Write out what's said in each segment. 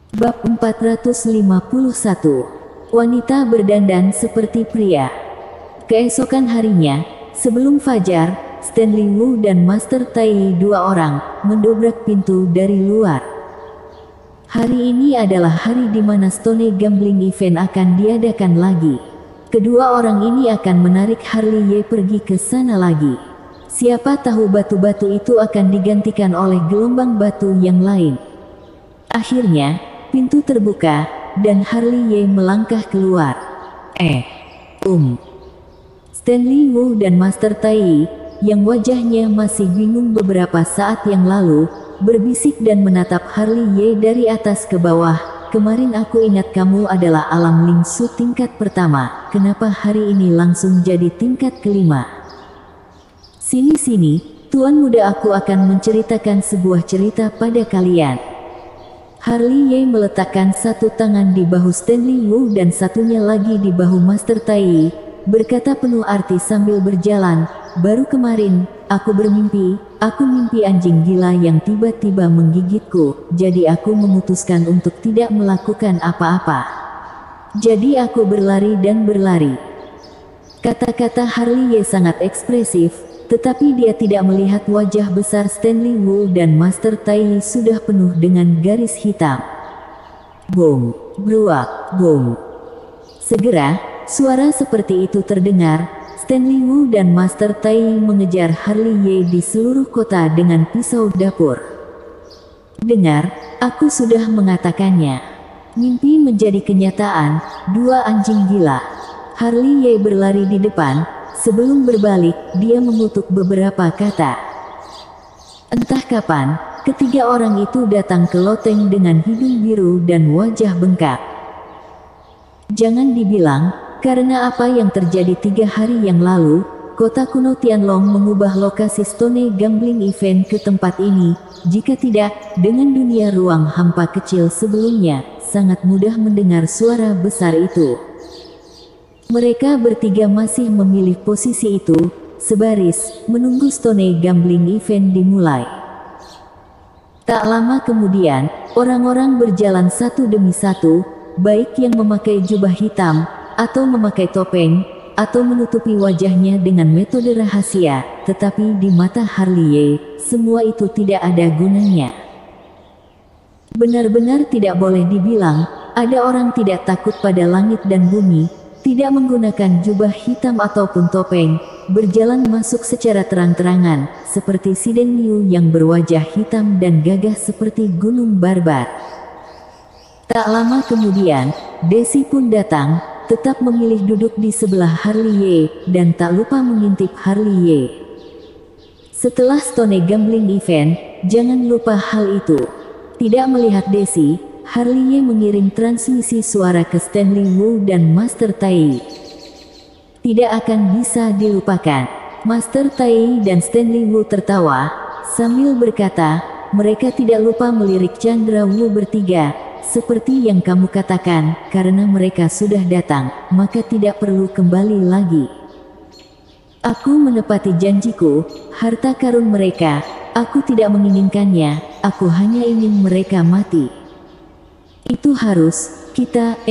Bab 451. Wanita berdandan seperti pria. Keesokan harinya, sebelum fajar, Stanley Wu dan Master Tai, dua orang, mendobrak pintu dari luar. Hari ini adalah hari di mana Stone Gambling Event akan diadakan lagi. Kedua orang ini akan menarik Harley Ye pergi ke sana lagi. Siapa tahu batu-batu itu akan digantikan oleh gelombang batu yang lain. Akhirnya, pintu terbuka, dan Harley Ye melangkah keluar. Stanley Wu dan Master Tai, yang wajahnya masih bingung beberapa saat yang lalu, berbisik dan menatap Harley Ye dari atas ke bawah. Kemarin aku ingat kamu adalah alam lingsu tingkat pertama, kenapa hari ini langsung jadi tingkat kelima? Sini, tuan muda, aku akan menceritakan sebuah cerita pada kalian. Harley Ye meletakkan satu tangan di bahu Stanley Wu dan satunya lagi di bahu Master Tai, berkata penuh arti sambil berjalan, baru kemarin, aku mimpi anjing gila yang tiba-tiba menggigitku, jadi aku memutuskan untuk tidak melakukan apa-apa. Jadi aku berlari dan berlari. Kata-kata Harley Ye sangat ekspresif, tetapi dia tidak melihat wajah besar Stanley Wu dan Master Tai sudah penuh dengan garis hitam. Boom, bruak, boom. Segera, suara seperti itu terdengar. Stanley Wu dan Master Tai mengejar Harley Ye di seluruh kota dengan pisau dapur. Dengar, aku sudah mengatakannya. Mimpi menjadi kenyataan, dua anjing gila. Harley Ye berlari di depan. Sebelum berbalik, dia mengutuk beberapa kata. Entah kapan, ketiga orang itu datang ke loteng dengan hidung biru dan wajah bengkak. Jangan dibilang, karena apa yang terjadi 3 hari yang lalu, kota kuno Tianlong mengubah lokasi Stone Gambling Event ke tempat ini. Jika tidak, dengan dunia ruang hampa kecil sebelumnya, sangat mudah mendengar suara besar itu. Mereka bertiga masih memilih posisi itu, sebaris, menunggu Stone Gambling Event dimulai. Tak lama kemudian, orang-orang berjalan satu demi satu, baik yang memakai jubah hitam, atau memakai topeng, atau menutupi wajahnya dengan metode rahasia, tetapi di mata Harley Ye, semua itu tidak ada gunanya. Benar-benar tidak boleh dibilang, ada orang tidak takut pada langit dan bumi, tidak menggunakan jubah hitam ataupun topeng, berjalan masuk secara terang-terangan, seperti si Den Liu yang berwajah hitam dan gagah seperti gunung barbar. Tak lama kemudian, Desi pun datang, tetap memilih duduk di sebelah Harley Ye, dan tak lupa mengintip Harley Ye. Setelah Stone Gambling Event, jangan lupa hal itu. Tidak melihat Desi, Harley Ye mengirim transmisi suara ke Stanley Wu dan Master Tai. Tidak akan bisa dilupakan. Master Tai dan Stanley Wu tertawa, sambil berkata, mereka tidak lupa melirik Chandra Wu bertiga, seperti yang kamu katakan, karena mereka sudah datang, maka tidak perlu kembali lagi. Aku menepati janjiku, harta karun mereka, aku tidak menginginkannya, aku hanya ingin mereka mati. Itu harus, kita,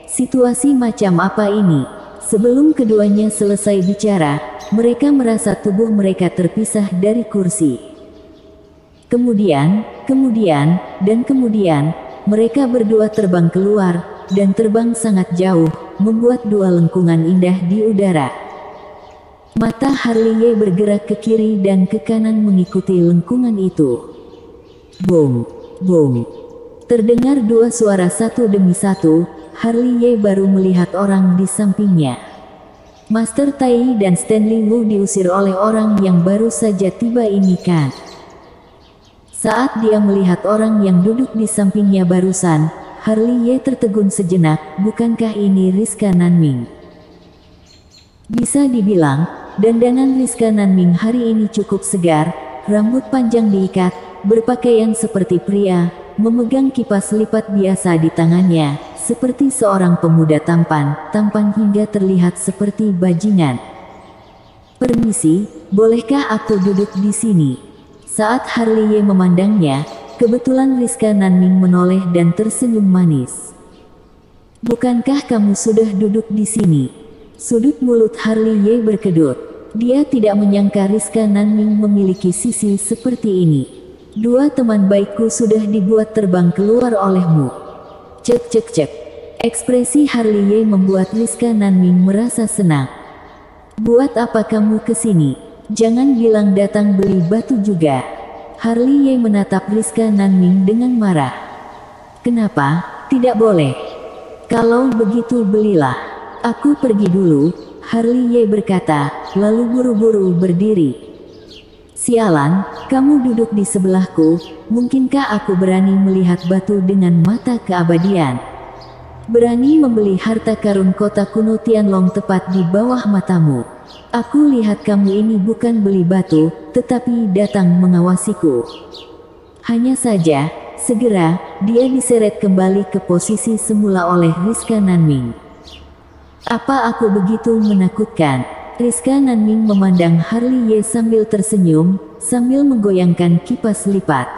Situasi macam apa ini? Sebelum keduanya selesai bicara, mereka merasa tubuh mereka terpisah dari kursi. Kemudian, mereka berdua terbang keluar, dan terbang sangat jauh, membuat dua lengkungan indah di udara. Mata Harley Ye bergerak ke kiri dan ke kanan mengikuti lengkungan itu. Boom, boom. Terdengar dua suara satu demi satu, Harley Ye baru melihat orang di sampingnya. Master Tai dan Stanley Wu diusir oleh orang yang baru saja tiba ini kan. Saat dia melihat orang yang duduk di sampingnya barusan, Harley Ye tertegun sejenak, bukankah ini Rizka Nanming? Bisa dibilang, dandanan Rizka Nanming hari ini cukup segar, rambut panjang diikat, berpakaian seperti pria, memegang kipas lipat biasa di tangannya, seperti seorang pemuda tampan hingga terlihat seperti bajingan. Permisi, bolehkah aku duduk di sini? Saat Harley Ye memandangnya, Kebetulan Rizka Nanming menoleh dan tersenyum manis. Bukankah kamu sudah duduk di sini? Sudut mulut Harley Ye berkedut. Dia tidak menyangka Rizka Nanming memiliki sisi seperti ini. Dua teman baikku sudah dibuat terbang keluar olehmu. Cek cek cek. Ekspresi Harley Ye membuat Rizka Nanming merasa senang. Buat apa kamu kesini? Jangan bilang datang beli batu juga. Harley Ye menatap Rizka Nanming dengan marah. Kenapa? Tidak boleh. Kalau begitu belilah. Aku pergi dulu, Harley Ye berkata, lalu buru-buru berdiri. Sialan, kamu duduk di sebelahku, mungkinkah aku berani melihat batu dengan mata keabadian? Berani membeli harta karun kota kuno Tianlong tepat di bawah matamu. Aku lihat kamu ini bukan beli batu, tetapi datang mengawasiku. Hanya saja, segera, dia diseret kembali ke posisi semula oleh Rizka Nanming. Apa aku begitu menakutkan? Rizka Nanming memandang Harley Ye sambil tersenyum, sambil menggoyangkan kipas lipat.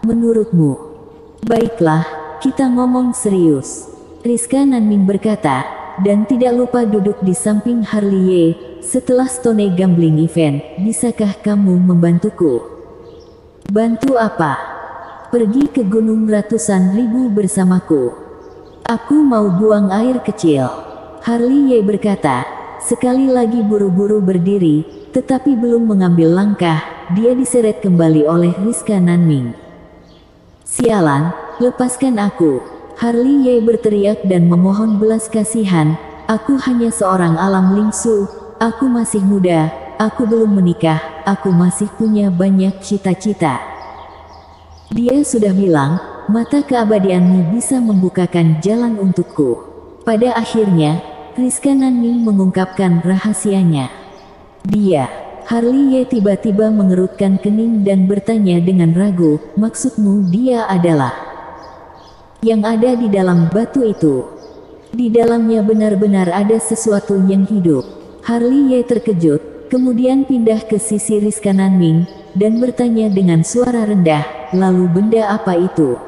Menurutmu? Baiklah, kita ngomong serius. Rizka Nanming berkata, dan tidak lupa duduk di samping Harley Ye. Setelah Stone Gambling Event, bisakah kamu membantuku? Bantu apa? Pergi ke gunung ratusan ribu bersamaku. Aku mau buang air kecil. Harley Ye berkata, sekali lagi buru-buru berdiri, tetapi belum mengambil langkah, dia diseret kembali oleh Rizka Nanming. Sialan, lepaskan aku. Harley Ye berteriak dan memohon belas kasihan, aku hanya seorang alam lingsu, aku masih muda, aku belum menikah, aku masih punya banyak cita-cita. Dia sudah bilang, mata keabadianmu bisa membukakan jalan untukku. Pada akhirnya, Rizka Nanming mengungkapkan rahasianya. Harley Ye tiba-tiba mengerutkan kening dan bertanya dengan ragu, maksudmu dia adalah yang ada di dalam batu itu? Di dalamnya benar-benar ada sesuatu yang hidup. Harley Ye terkejut, kemudian pindah ke sisi Rizka Nanming, dan bertanya dengan suara rendah, lalu benda apa itu?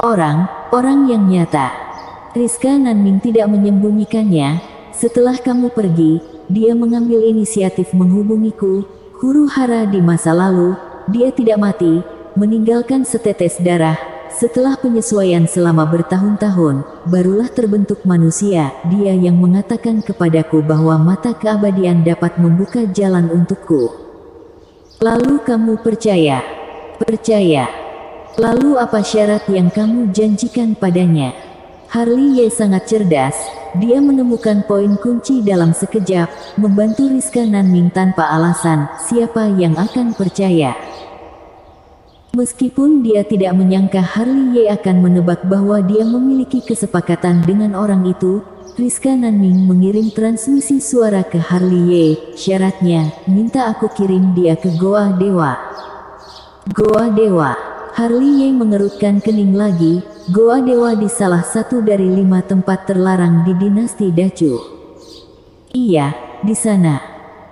Orang yang nyata. Rizka Nanming tidak menyembunyikannya. Setelah kamu pergi, dia mengambil inisiatif menghubungiku, huru hara di masa lalu, dia tidak mati, meninggalkan setetes darah. Setelah penyesuaian selama bertahun-tahun, barulah terbentuk manusia. Dia yang mengatakan kepadaku bahwa mata keabadian dapat membuka jalan untukku. Lalu kamu percaya? Percaya. Lalu apa syarat yang kamu janjikan padanya? Harley Ye sangat cerdas, dia menemukan poin kunci dalam sekejap, membantu Rizka Nanming tanpa alasan, siapa yang akan percaya? Meskipun dia tidak menyangka Harley Ye akan menebak bahwa dia memiliki kesepakatan dengan orang itu, Rizka Nanming mengirim transmisi suara ke Harley Ye, syaratnya, minta aku kirim dia ke Goa Dewa. Goa Dewa. Harley Ye mengerutkan kening lagi, Goa Dewa di salah satu dari 5 tempat terlarang di dinasti Dacu. Iya, di sana.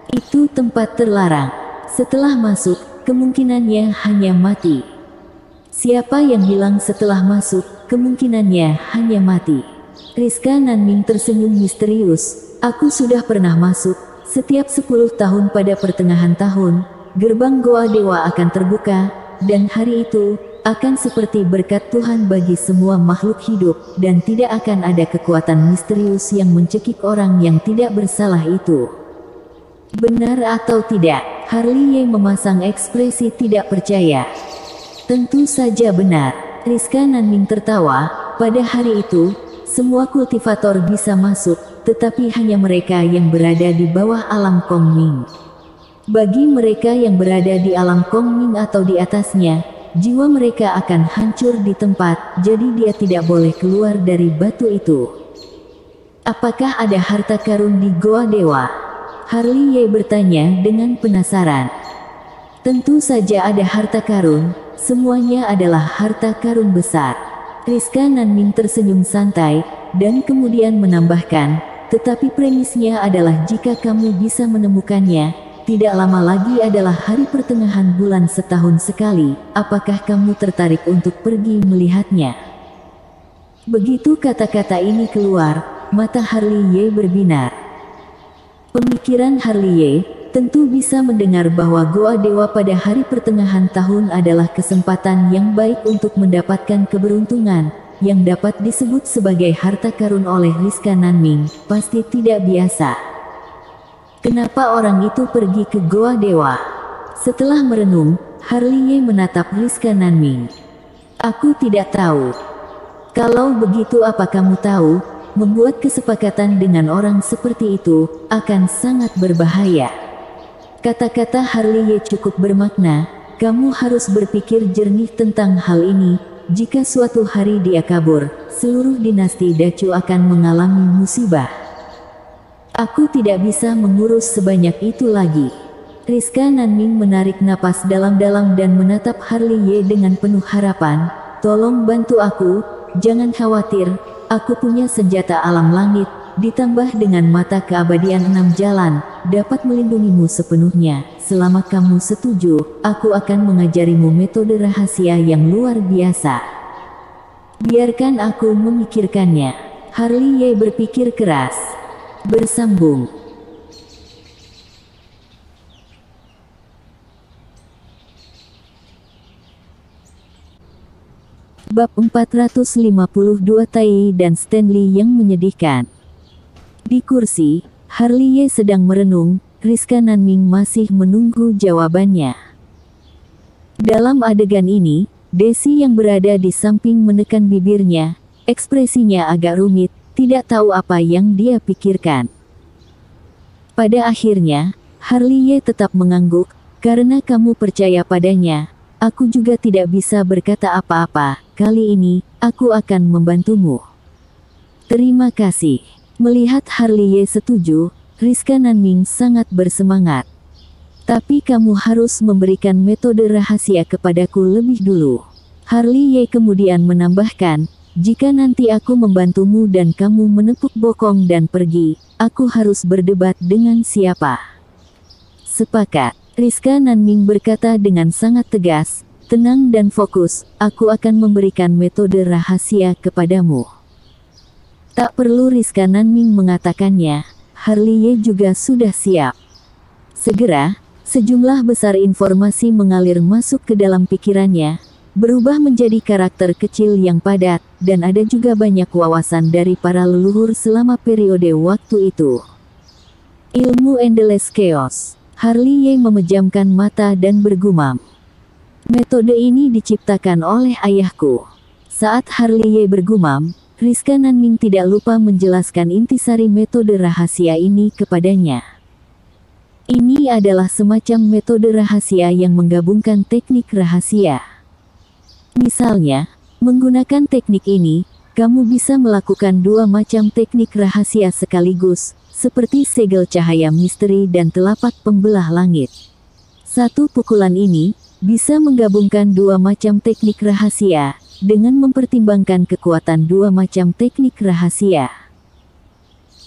Itu tempat terlarang. Setelah masuk, kemungkinannya hanya mati. Siapa yang bilang setelah masuk, kemungkinannya hanya mati? Rizka Nanming tersenyum misterius, aku sudah pernah masuk, setiap 10 tahun pada pertengahan tahun, gerbang Goa Dewa akan terbuka, dan hari itu, akan seperti berkat Tuhan bagi semua makhluk hidup, dan tidak akan ada kekuatan misterius yang mencekik orang yang tidak bersalah itu. Benar atau tidak? Harley Ye memasang ekspresi tidak percaya. Tentu saja benar. Rizka Nanming tertawa, pada hari itu, semua kultivator bisa masuk, tetapi hanya mereka yang berada di bawah alam Kongming. Bagi mereka yang berada di alam Kongming atau di atasnya, jiwa mereka akan hancur di tempat, jadi dia tidak boleh keluar dari batu itu. Apakah ada harta karun di Goa Dewa? Harley Ye bertanya dengan penasaran. Tentu saja ada harta karun, semuanya adalah harta karun besar. Rizka Nanming tersenyum santai, dan kemudian menambahkan, tetapi premisnya adalah jika kamu bisa menemukannya, tidak lama lagi adalah hari pertengahan bulan setahun sekali. Apakah kamu tertarik untuk pergi melihatnya? Begitu kata-kata ini keluar, mata Harley Ye berbinar. Pemikiran Harley Ye tentu bisa mendengar bahwa Goa Dewa pada hari pertengahan tahun adalah kesempatan yang baik untuk mendapatkan keberuntungan, yang dapat disebut sebagai harta karun oleh Rizka Nanming. Pasti tidak biasa. Kenapa orang itu pergi ke Goa Dewa? Setelah merenung, Harley Ye menatap Rizka Nanming. Aku tidak tahu. Kalau begitu apa kamu tahu, membuat kesepakatan dengan orang seperti itu akan sangat berbahaya. Kata-kata Harley Ye cukup bermakna. Kamu harus berpikir jernih tentang hal ini. Jika suatu hari dia kabur, seluruh dinasti Dacu akan mengalami musibah. Aku tidak bisa mengurus sebanyak itu lagi. Rizka Nanming menarik napas dalam-dalam dan menatap Harley Ye dengan penuh harapan. Tolong bantu aku, jangan khawatir, aku punya senjata alam langit, ditambah dengan mata keabadian 6 jalan, dapat melindungimu sepenuhnya. Selama kamu setuju, aku akan mengajarimu metode rahasia yang luar biasa. Biarkan aku memikirkannya. Harley Ye berpikir keras. Bersambung. Bab 452 Tai dan Stanley yang menyedihkan. Di kursi, Harley Ye sedang merenung, Rizka Nanming masih menunggu jawabannya. Dalam adegan ini, Desi yang berada di samping menekan bibirnya, ekspresinya agak rumit, tidak tahu apa yang dia pikirkan. Pada akhirnya, Harley Ye tetap mengangguk, karena kamu percaya padanya, aku juga tidak bisa berkata apa-apa, kali ini, aku akan membantumu. Terima kasih. Melihat Harley Ye setuju, Rizka Nanming sangat bersemangat. Tapi kamu harus memberikan metode rahasia kepadaku lebih dulu. Harley Ye kemudian menambahkan, jika nanti aku membantumu dan kamu menepuk bokong dan pergi, aku harus berdebat dengan siapa? Sepakat. Rizka Nanming berkata dengan sangat tegas, tenang dan fokus, aku akan memberikan metode rahasia kepadamu. Tak perlu Rizka Nanming mengatakannya, Harley Ye juga sudah siap. Segera, sejumlah besar informasi mengalir masuk ke dalam pikirannya, berubah menjadi karakter kecil yang padat, dan ada juga banyak wawasan dari para leluhur selama periode waktu itu. Ilmu Endless Chaos. Harley Ye memejamkan mata dan bergumam. Metode ini diciptakan oleh ayahku. Saat Harley Ye bergumam, Rizka Nanming tidak lupa menjelaskan intisari metode rahasia ini kepadanya. Ini adalah semacam metode rahasia yang menggabungkan teknik rahasia. Misalnya, menggunakan teknik ini, kamu bisa melakukan dua macam teknik rahasia sekaligus, seperti segel cahaya misteri dan telapak pembelah langit. Satu pukulan ini bisa menggabungkan dua macam teknik rahasia, dengan mempertimbangkan kekuatan dua macam teknik rahasia.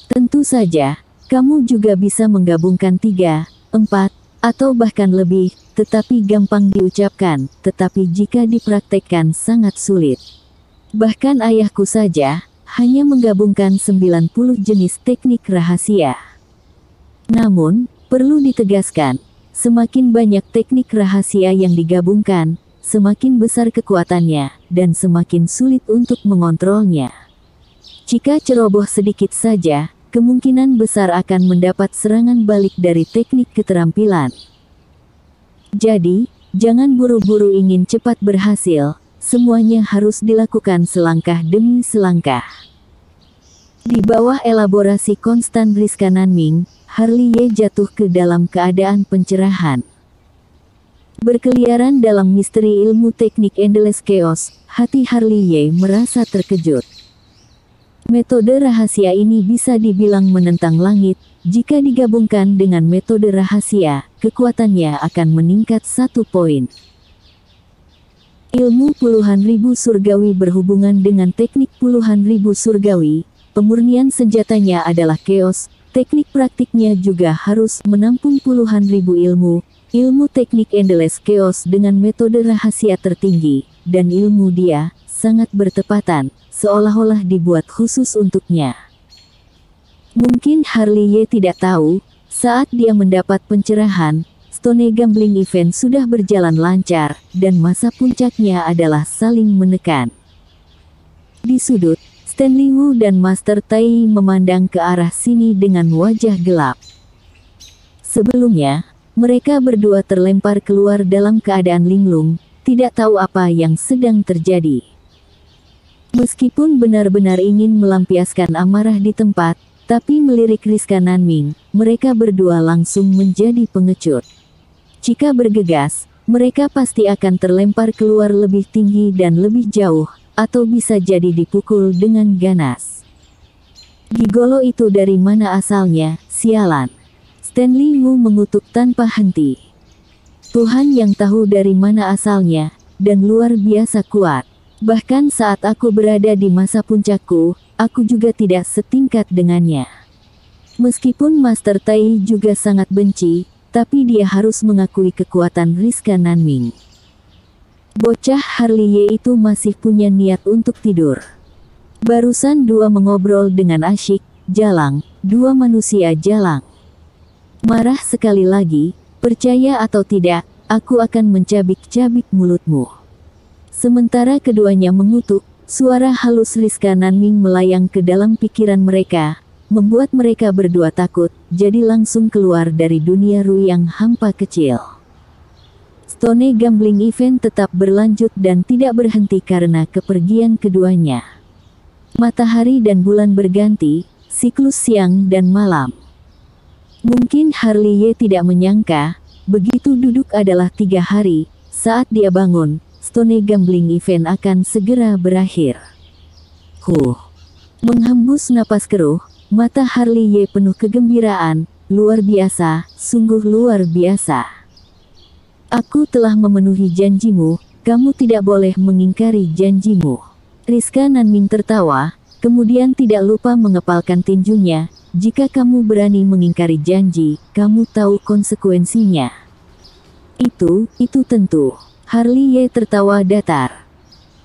Tentu saja, kamu juga bisa menggabungkan 3, 4, atau bahkan lebih, tetapi gampang diucapkan, tetapi jika dipraktekkan sangat sulit. Bahkan ayahku saja hanya menggabungkan 90 jenis teknik rahasia. Namun, perlu ditegaskan, semakin banyak teknik rahasia yang digabungkan, semakin besar kekuatannya, dan semakin sulit untuk mengontrolnya. Jika ceroboh sedikit saja, kemungkinan besar akan mendapat serangan balik dari teknik keterampilan. Jadi, jangan buru-buru ingin cepat berhasil, semuanya harus dilakukan selangkah demi selangkah. Di bawah elaborasi konstan Rizka Nanming, Harley Ye jatuh ke dalam keadaan pencerahan. Berkeliaran dalam misteri ilmu teknik Endless Chaos, hati Harley Ye merasa terkejut. Metode rahasia ini bisa dibilang menentang langit, jika digabungkan dengan metode rahasia, kekuatannya akan meningkat 1 poin. Ilmu puluhan ribu surgawi berhubungan dengan teknik puluhan ribu surgawi, pemurnian senjatanya adalah chaos, Teknik praktiknya juga harus menampung puluhan ribu ilmu teknik Endless Chaos dengan metode rahasia tertinggi, dan ilmu dia sangat bertepatan, seolah-olah dibuat khusus untuknya. Mungkin Harley Ye tidak tahu, saat dia mendapat pencerahan, Stone Gambling Event sudah berjalan lancar, dan masa puncaknya adalah saling menekan. Di sudut, Stanley Wu dan Master Tai memandang ke arah sini dengan wajah gelap. Sebelumnya, mereka berdua terlempar keluar dalam keadaan linglung, tidak tahu apa yang sedang terjadi. Meskipun benar-benar ingin melampiaskan amarah di tempat, tapi melirik Rizka Nanming, mereka berdua langsung menjadi pengecut. Jika bergegas, mereka pasti akan terlempar keluar lebih tinggi dan lebih jauh, atau bisa jadi dipukul dengan ganas. Gigolo itu dari mana asalnya, sialan? Stanley Wu mengutuk tanpa henti. Tuhan yang tahu dari mana asalnya, dan luar biasa kuat. Bahkan saat aku berada di masa puncakku, aku juga tidak setingkat dengannya. Meskipun Master Tai juga sangat benci, tapi dia harus mengakui kekuatan Rizka Nanming. Bocah Harley Ye itu masih punya niat untuk tidur. Barusan dua mengobrol dengan asyik, jalang, dua manusia jalang. Marah sekali lagi, percaya atau tidak, aku akan mencabik-cabik mulutmu. Sementara keduanya mengutuk, suara halus Rizka Nanming melayang ke dalam pikiran mereka, membuat mereka berdua takut, jadi langsung keluar dari dunia Ru yang hampa kecil. Stone Gambling Event tetap berlanjut dan tidak berhenti karena kepergian keduanya. Matahari dan bulan berganti, siklus siang dan malam. Mungkin Harley Ye tidak menyangka, begitu duduk adalah 3 hari, saat dia bangun, Stone Gambling Event akan segera berakhir. Menghembus napas keruh, mata Harley Ye penuh kegembiraan, luar biasa, sungguh luar biasa. Aku telah memenuhi janjimu, kamu tidak boleh mengingkari janjimu. Rizka Nanming tertawa, kemudian tidak lupa mengepalkan tinjunya, jika kamu berani mengingkari janji, kamu tahu konsekuensinya. Itu tentu. Harley Ye tertawa datar.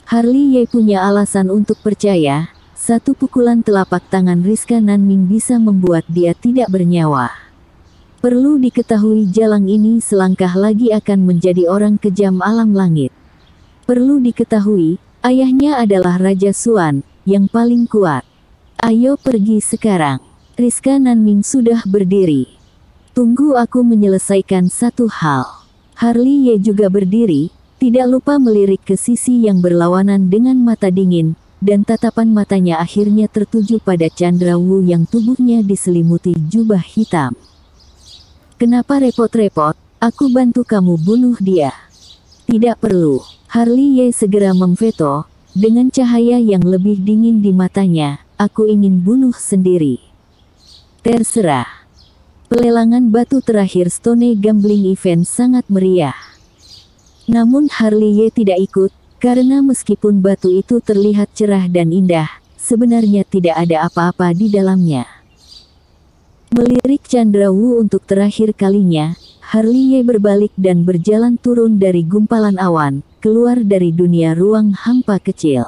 Harley Ye punya alasan untuk percaya, satu pukulan telapak tangan Rizka Nanming bisa membuat dia tidak bernyawa. Perlu diketahui jalang ini selangkah lagi akan menjadi orang kejam alam langit. Perlu diketahui, ayahnya adalah Raja Suan, yang paling kuat. Ayo pergi sekarang. Rizka Nanming sudah berdiri. Tunggu aku menyelesaikan satu hal. Harley Ye juga berdiri, tidak lupa melirik ke sisi yang berlawanan dengan mata dingin, dan tatapan matanya akhirnya tertuju pada Chandra Wu yang tubuhnya diselimuti jubah hitam. Kenapa repot-repot, aku bantu kamu bunuh dia. Tidak perlu. Harley Ye segera memveto, dengan cahaya yang lebih dingin di matanya, aku ingin bunuh sendiri. Terserah. Pelelangan batu terakhir Stone Gambling Event sangat meriah. Namun Harley Ye tidak ikut, karena meskipun batu itu terlihat cerah dan indah, sebenarnya tidak ada apa-apa di dalamnya. Melirik Chandra Wu untuk terakhir kalinya, Harley Ye berbalik dan berjalan turun dari gumpalan awan, keluar dari dunia ruang hampa kecil.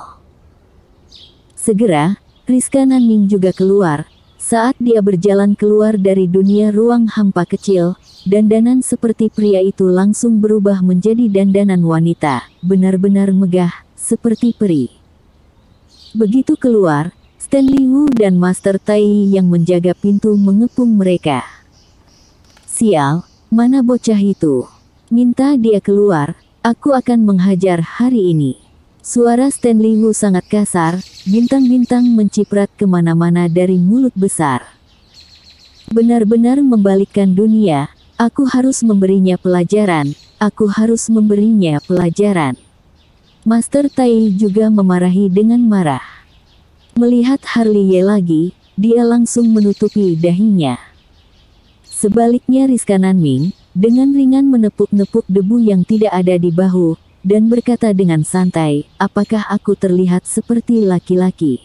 Segera, Rizka Nanming juga keluar. Saat dia berjalan keluar dari dunia ruang hampa kecil, dandanan seperti pria itu langsung berubah menjadi dandanan wanita, benar-benar megah, seperti peri. Begitu keluar, Stanley Wu dan Master Tai yang menjaga pintu mengepung mereka. Sial, mana bocah itu? Minta dia keluar, aku akan menghajar hari ini. Suara Stanley Wu sangat kasar, bintang-bintang menciprat kemana-mana dari mulut besar. Benar-benar membalikkan dunia, aku harus memberinya pelajaran, aku harus memberinya pelajaran. Master Tai juga memarahi dengan marah. Melihat Harley Ye lagi, dia langsung menutupi dahinya. Sebaliknya Rizka Nanming, dengan ringan menepuk-nepuk debu yang tidak ada di bahu, dan berkata dengan santai, apakah aku terlihat seperti laki-laki?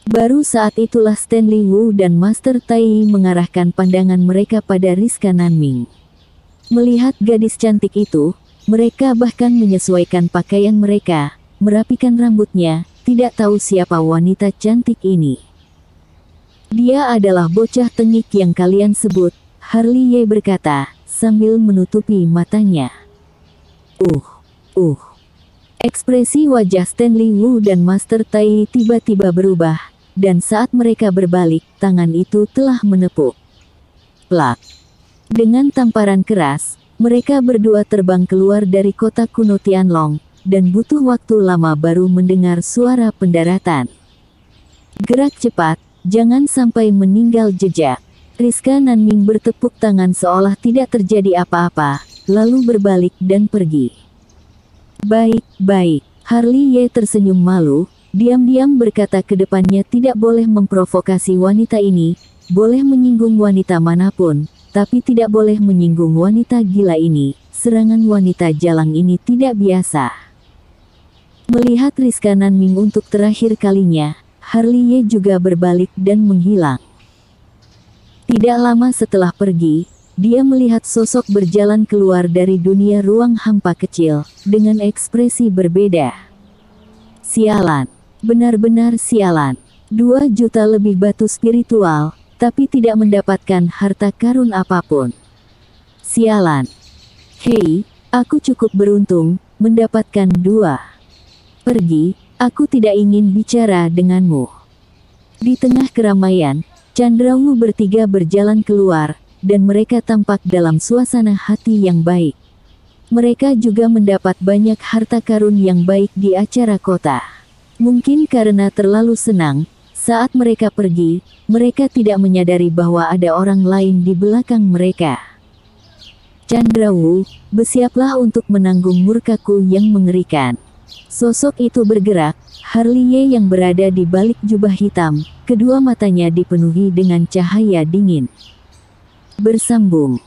Baru saat itulah Stanley Wu dan Master Tai mengarahkan pandangan mereka pada Rizka Nanming. Melihat gadis cantik itu, mereka bahkan menyesuaikan pakaian mereka, merapikan rambutnya, tidak tahu siapa wanita cantik ini. Dia adalah bocah tengik yang kalian sebut, Harley Ye berkata, sambil menutupi matanya. Ekspresi wajah Stanley Wu dan Master Tai tiba-tiba berubah. Dan saat mereka berbalik, tangan itu telah menepuk. Plak. Dengan tamparan keras, mereka berdua terbang keluar dari kota kuno Tianlong, dan butuh waktu lama baru mendengar suara pendaratan. Gerak cepat, jangan sampai meninggal jejak. Rizka Nanming bertepuk tangan seolah tidak terjadi apa-apa, lalu berbalik dan pergi. Baik. Harley Ye tersenyum malu. Diam-diam berkata ke depannya tidak boleh memprovokasi wanita ini, boleh menyinggung wanita manapun, tapi tidak boleh menyinggung wanita gila ini, serangan wanita jalang ini tidak biasa. Melihat Rizka Nanming untuk terakhir kalinya, Harley Ye juga berbalik dan menghilang. Tidak lama setelah pergi, dia melihat sosok berjalan keluar dari dunia ruang hampa kecil, dengan ekspresi berbeda. Sialan. Benar-benar sialan. 2 juta lebih batu spiritual, tapi tidak mendapatkan harta karun apapun. Sialan. Hei, aku cukup beruntung, mendapatkan 2. Pergi, aku tidak ingin bicara denganmu. Di tengah keramaian, Candrawu bertiga berjalan keluar, dan mereka tampak dalam suasana hati yang baik. Mereka juga mendapat banyak harta karun yang baik di acara kota. Mungkin karena terlalu senang, saat mereka pergi, mereka tidak menyadari bahwa ada orang lain di belakang mereka. Candrawu, bersiaplah untuk menanggung murkaku yang mengerikan. Sosok itu bergerak, Harley Ye yang berada di balik jubah hitam, kedua matanya dipenuhi dengan cahaya dingin. Bersambung.